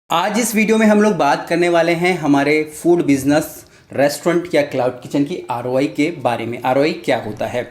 आज इस वीडियो में हम लोग बात करने वाले हैं हमारे फूड बिजनेस रेस्टोरेंट या क्लाउड किचन की आरओआई के बारे में। आरओआई क्या होता है?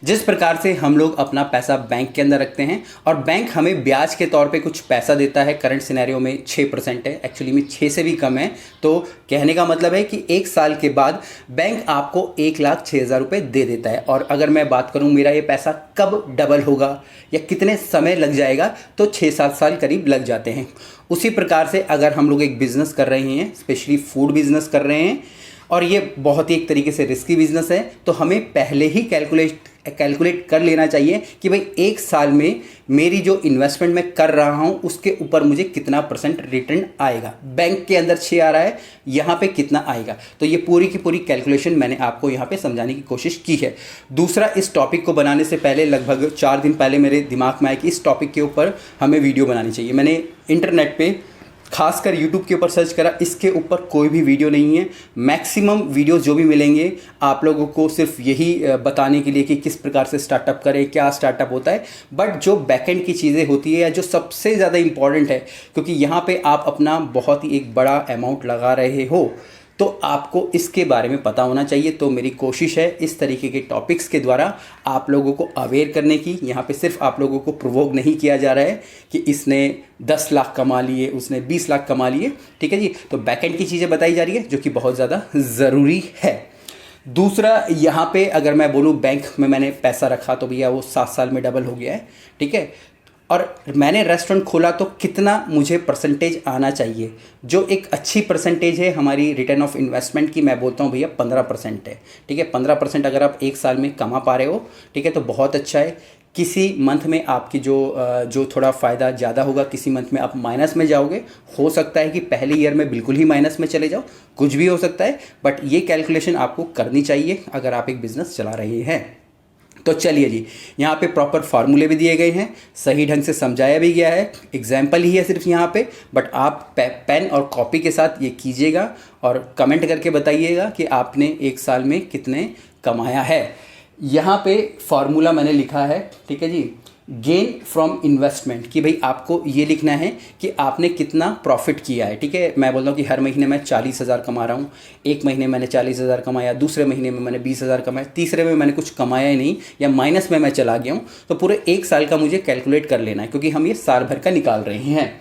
जिस प्रकार से हम लोग अपना पैसा बैंक के अंदर रखते हैं और बैंक हमें ब्याज के तौर पे कुछ पैसा देता है। करंट सिनेरियो में 6% है, एक्चुअली में 6 से भी कम है। तो कहने का मतलब है कि 1 साल के बाद बैंक आपको 1,06,000 रुपये दे देता है। और अगर मैं बात करूं मेरा ये पैसा कब डबल होगा या कितने समय लग जाएगा, तो 6-7 साल करीब लग जाते हैं। उसी प्रकार से अगर हम लोग एक बिज़नेस कर रहे हैं, स्पेशली फूड बिज़नेस कर रहे हैं, और ये बहुत ही एक तरीके से रिस्की बिजनेस है, तो हमें पहले ही कैलकुलेट कर लेना चाहिए कि भाई 1 साल में मेरी जो इन्वेस्टमेंट मैं कर रहा हूँ उसके ऊपर मुझे कितना % रिटर्न आएगा। बैंक के अंदर 6 आ रहा है, यहाँ पे कितना आएगा। तो ये पूरी की पूरी कैलकुलेशन मैंने आपको यहाँ पे समझाने की कोशिश की है। दूसरा, इस टॉपिक को बनाने से पहले लगभग 4 दिन पहले मेरे दिमाग में आया कि इस टॉपिक के ऊपर हमें वीडियो बनानी चाहिए। मैंने इंटरनेट पे खासकर YouTube के ऊपर सर्च करा, इसके ऊपर कोई भी वीडियो नहीं है। मैक्सिमम वीडियोस जो भी मिलेंगे आप लोगों को सिर्फ यही बताने के लिए कि किस प्रकार से स्टार्टअप करें, क्या स्टार्टअप होता है। बट जो बैकएंड की चीज़ें होती है या जो सबसे ज़्यादा इंपॉर्टेंट है, क्योंकि यहाँ पे आप अपना बहुत ही एक बड़ा अमाउंट लगा रहे हो, तो आपको इसके बारे में पता होना चाहिए। तो मेरी कोशिश है इस तरीके के टॉपिक्स के द्वारा आप लोगों को अवेयर करने की। यहाँ पे सिर्फ आप लोगों को प्रोवोक नहीं किया जा रहा है कि इसने 10 लाख कमा लिए, उसने 20 लाख कमा लिए, ठीक है जी। तो बैकएंड की चीज़ें बताई जा रही है जो कि बहुत ज़्यादा ज़रूरी है। दूसरा, यहाँ पे अगर मैं बोलूँ बैंक में मैंने पैसा रखा तो भैया वो 7 साल में डबल हो गया है, ठीक है। और मैंने रेस्टोरेंट खोला तो कितना मुझे परसेंटेज आना चाहिए। जो एक अच्छी परसेंटेज है हमारी रिटर्न ऑफ इन्वेस्टमेंट की, मैं बोलता हूँ भैया 15% है, ठीक है। 15% अगर आप 1 साल में कमा पा रहे हो, ठीक है, तो बहुत अच्छा है। किसी मंथ में आपकी जो थोड़ा फ़ायदा ज़्यादा होगा, किसी मंथ में आप माइनस में जाओगे। हो सकता है कि पहले ईयर में बिल्कुल ही माइनस में चले जाओ, कुछ भी हो सकता है। बट ये कैलकुलेशन आपको करनी चाहिए अगर आप एक बिज़नेस चला रहे हैं। तो चलिए जी, यहाँ पे प्रॉपर फार्मूले भी दिए गए हैं, सही ढंग से समझाया भी गया है। एग्जाम्पल ही है सिर्फ यहाँ पे, बट आप पेन और कॉपी के साथ ये कीजिएगा और कमेंट करके बताइएगा कि आपने 1 साल में कितने कमाया है। यहाँ पे फार्मूला मैंने लिखा है, ठीक है जी, गेन फ्रॉम इन्वेस्टमेंट, कि भाई आपको ये लिखना है कि आपने कितना प्रॉफिट किया है, ठीक है। मैं बोलता हूँ कि हर महीने मैं 40,000 कमा रहा हूँ। एक महीने मैंने 40,000 कमाया, दूसरे महीने में मैंने 20,000 कमाया, तीसरे में मैंने कुछ कमाया ही नहीं या माइनस में मैं चला गया हूँ। तो पूरे 1 साल का मुझे कैलकुलेट कर लेना है, क्योंकि हम ये साल भर का निकाल रहे हैं,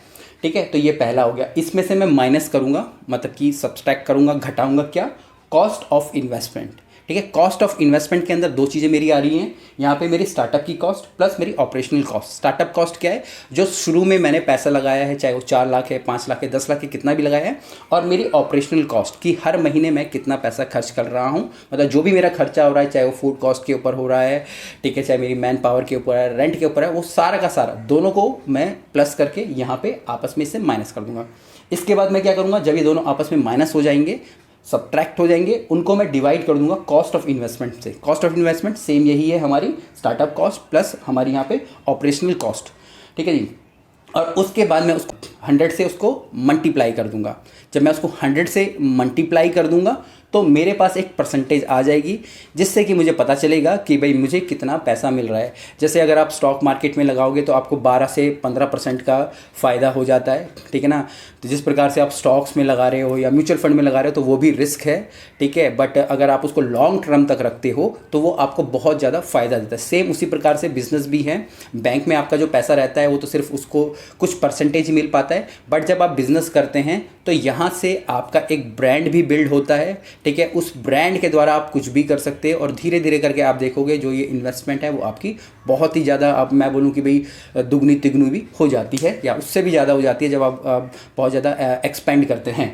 ठीक है। तो ये पहला हो गया। इसमें से मैं माइनस करूँगा, मतलब कि सब्सट्रैक्ट करूँगा, घटाऊँगा क्या? कॉस्ट ऑफ इन्वेस्टमेंट, ठीक है। कॉस्ट ऑफ इन्वेस्टमेंट के अंदर 2 चीज़ें मेरी आ रही हैं। यहाँ पे मेरी स्टार्टअप की कॉस्ट प्लस मेरी ऑपरेशनल कॉस्ट। स्टार्टअप कॉस्ट क्या है? जो शुरू में मैंने पैसा लगाया है, चाहे वो 4 लाख है, 5 लाख है, 10 लाख है, कितना भी लगाया है। और मेरी ऑपरेशनल कॉस्ट कि हर महीने मैं कितना पैसा खर्च कर रहा हूँ, मतलब जो भी मेरा खर्चा हो रहा है, चाहे वो फूड कॉस्ट के ऊपर हो रहा है, ठीक है, चाहे मेरी मैन पावर के ऊपर है, रेंट के ऊपर है, वो सारा का सारा दोनों को मैं प्लस करके यहाँ पे आपस में से माइनस कर दूंगा। इसके बाद मैं क्या करूँगा, जब ये दोनों आपस में माइनस हो जाएंगे, सब्ट्रैक्ट हो जाएंगे, उनको मैं डिवाइड कर दूंगा कॉस्ट ऑफ इन्वेस्टमेंट से। कॉस्ट ऑफ इन्वेस्टमेंट सेम यही है हमारी स्टार्टअप कॉस्ट प्लस हमारी यहाँ पे ऑपरेशनल कॉस्ट, ठीक है जी। और उसके बाद मैं उसको 100 से उसको मल्टीप्लाई कर दूंगा। जब मैं उसको 100 से मल्टीप्लाई कर दूंगा तो मेरे पास एक परसेंटेज आ जाएगी, जिससे कि मुझे पता चलेगा कि भाई मुझे कितना पैसा मिल रहा है। जैसे अगर आप स्टॉक मार्केट में लगाओगे तो आपको 12 से 15% का फ़ायदा हो जाता है, ठीक है ना। तो जिस प्रकार से आप स्टॉक्स में लगा रहे हो या म्यूचुअल फंड में लगा रहे हो तो वो भी रिस्क है, ठीक है। बट अगर आप उसको लॉन्ग टर्म तक रखते हो तो वो आपको बहुत ज़्यादा फ़ायदा देता है। सेम उसी प्रकार से बिजनेस भी है। बैंक में आपका जो पैसा रहता है वो तो सिर्फ उसको कुछ परसेंटेज मिल पाता है, बट जब आप बिज़नेस करते हैं तो यहाँ से आपका एक ब्रांड भी बिल्ड होता है, ठीक है। उस ब्रांड के द्वारा आप कुछ भी कर सकते हैं और धीरे धीरे करके आप देखोगे जो ये इन्वेस्टमेंट है वो आपकी बहुत ही ज़्यादा, अब मैं बोलूँ कि भाई दुगनी तिगनी भी हो जाती है या उससे भी ज़्यादा हो जाती है जब आप बहुत ज़्यादा एक्सपेंड करते हैं।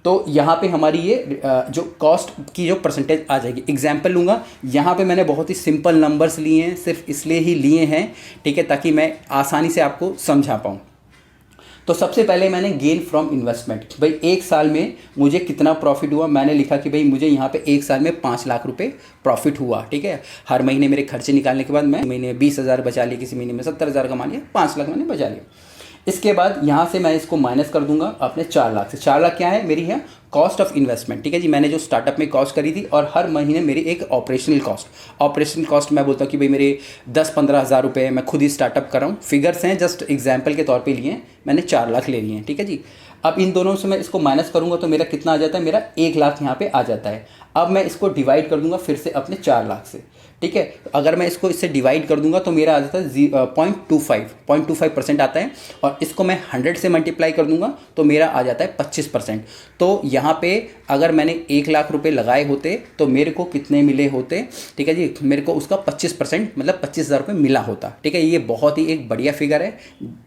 तो यहाँ पे हमारी ये जो कॉस्ट की जो परसेंटेज आ जाएगी। एग्जाम्पल लूँगा, यहाँ पे मैंने बहुत ही सिंपल नंबर्स लिए हैं, सिर्फ इसलिए ही लिए हैं, ठीक है, ताकि मैं आसानी से आपको समझा पाऊँ। तो सबसे पहले मैंने गेन फ्रॉम इन्वेस्टमेंट, भाई 1 साल में मुझे कितना प्रॉफिट हुआ। मैंने लिखा कि भाई मुझे यहाँ पे 1 साल में 5 लाख रुपए प्रॉफिट हुआ, ठीक है। हर महीने मेरे खर्चे निकालने के बाद मैं महीने 20,000 बचा लिए, किसी महीने में 70,000 कमा लिया, 5 लाख मैंने बचा लिया। इसके बाद यहाँ से मैं इसको माइनस कर दूंगा अपने 4 लाख से। 4 लाख क्या है मेरी, है कॉस्ट ऑफ इन्वेस्टमेंट, ठीक है जी। मैंने जो स्टार्टअप में कॉस्ट करी थी और हर महीने मेरी एक ऑपरेशनल कॉस्ट मैं बोलता हूँ कि भाई मेरे 10-15 हज़ार रुपये मैं खुद ही स्टार्टअप कर रहा हूँ। फिगर्स हैं, जस्ट एग्जाम्पल के तौर पे लिए हैं, मैंने 4 लाख ले लिए हैं, ठीक है जी। अब इन दोनों से मैं इसको माइनस करूँगा तो मेरा कितना आ जाता है, मेरा 1 लाख यहाँ पे आ जाता है। अब मैं इसको डिवाइड कर दूंगा फिर से अपने 4 लाख से, ठीक है। अगर मैं इसको इससे डिवाइड कर दूंगा तो मेरा आ जाता है 0.25% आता है, और इसको मैं 100 से मल्टीप्लाई कर दूंगा तो मेरा आ जाता है 25%। तो यहाँ पे अगर मैंने 1 लाख रुपए लगाए होते तो मेरे को कितने मिले होते, ठीक है जी, मेरे को उसका 25% मतलब 25,000 रुपये मिला होता, ठीक है। ये बहुत ही एक बढ़िया फिगर है।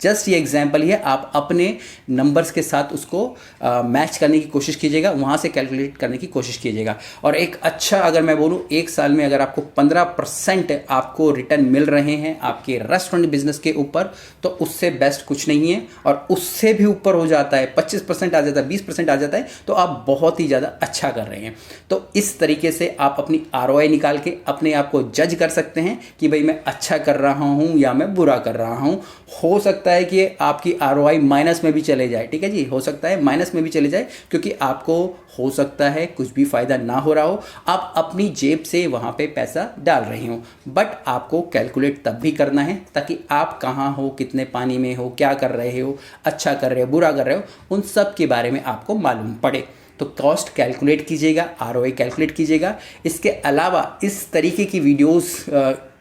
जस्ट ये एग्जाम्पल ही है, आप अपने नंबर्स के साथ उसको मैच करने की कोशिश कीजिएगा, वहाँ से कैलकुलेट करने की कोशिश कीजिएगा। और एक अच्छा, अगर मैं बोलूँ, एक साल में अगर आपको 15% आपको रिटर्न मिल रहे हैं आपके रेस्टोरेंट बिजनेस के ऊपर, तो उससे बेस्ट कुछ नहीं है। और उससे भी ऊपर हो जाता है, 25% आ जाता है, 20% आ जाता है, तो आप बहुत ही ज़्यादा अच्छा कर रहे हैं। तो इस तरीके से आप अपनी ROI निकाल के अपने आप को जज कर सकते हैं कि भाई मैं अच्छा कर रहा हूँ या मैं बुरा कर रहा हूँ। हो सकता है कि आपकी ROI माइनस में भी चले जाए, ठीक है जी, हो सकता है माइनस में भी चले जाए, क्योंकि आपको हो सकता है कुछ भी फ़ायदा ना हो रहा हो, आप अपनी जेब से वहाँ पे पैसा डाल रहे हो। बट आपको कैलकुलेट तब भी करना है ताकि आप कहाँ हो, कितने पानी में हो, क्या कर रहे हो, अच्छा कर रहे हो, बुरा कर रहे हो, उन सब के बारे में आपको मालूम पड़े। तो कॉस्ट कैलकुलेट कीजिएगा, ROI कैलकुलेट कीजिएगा। इसके अलावा इस तरीके की वीडियोस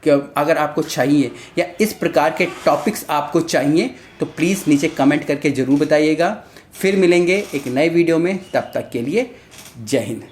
अगर आपको चाहिए या इस प्रकार के टॉपिक्स आपको चाहिए तो प्लीज़ नीचे कमेंट करके ज़रूर बताइएगा। फिर मिलेंगे एक नए वीडियो में, तब तक के लिए जय हिंद।